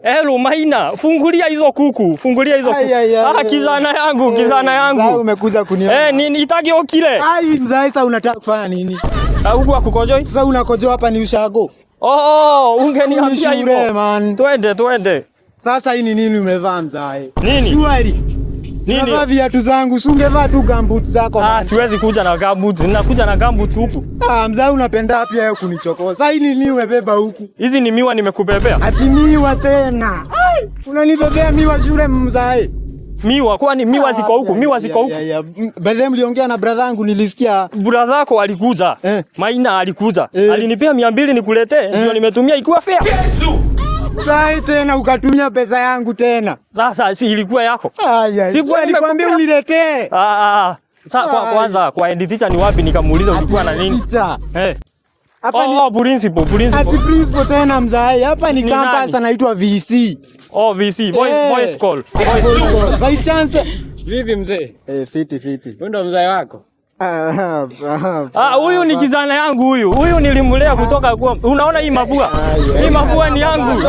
Hello Maina, fungulia hizo kuku, fungulia hizo kuku. Kijana yangu, kijana yangu. Sasa umekuja kuniona. Nini itaki okile? Mzee sasa unataka kufanya nini? Huko akukojoi? Sasa unakojoa hapa ni ushago. Ungeniambia hivyo. Twende. Sasa hii ni nini umevaa mzee? Nini? Shwari. Nini? Unavaa viatu zangu, si ungevaa tu gumboots zako. Siwezi kuja na gumboots. Ninakuja na gumboots huku. Mzee unapenda pia wewe kunichokoza. Sasa hii ni nini umebeba huku? Hizi ni miwa nimekubebea. Ati miwa tena. Unanibebea miwa shule mzee. Miwa kwani miwa ziko huku, miwa ziko huku. Baadaye mliongea na brother yangu nilisikia. Brother yako alikuja. Maina alikuja. Alinipea 200 nikuletee, ndio nimetumia ikiwa fair. Yesu! Sasa tena ukatumia pesa yangu tena. Sasa si ilikuwa yako. Sikuwa nilikwambia uniletee. Sasa kwanza kwa head teacher ni wapi nikamuuliza ulikuwa na nini? Hapa ni principal. Ati principal tena mzee. Hapa ni campus anaitwa VC. VC, voice call. Vice chancellor. Vipi mzee? Fiti. Wewe ndo mzee wako? Huyu ni kijana yangu huyu. Huyu nilimlea kutoka kwa. Unaona hii mabua? Hii mabua ni yangu.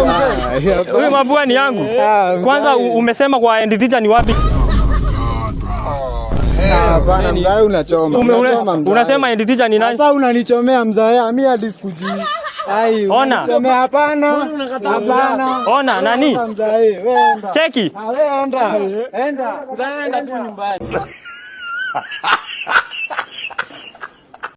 Huyu mabua ni yangu. Kwanza umesema kwa head teacher ni wapi? Hapana mzee unachoma. Unasema head teacher ni nani? Sasa unanichomea mzee. Mimi hadi sikujui. Ona. Hapana. Ona nani? Cheki. Enda. Enda tu nyumbani.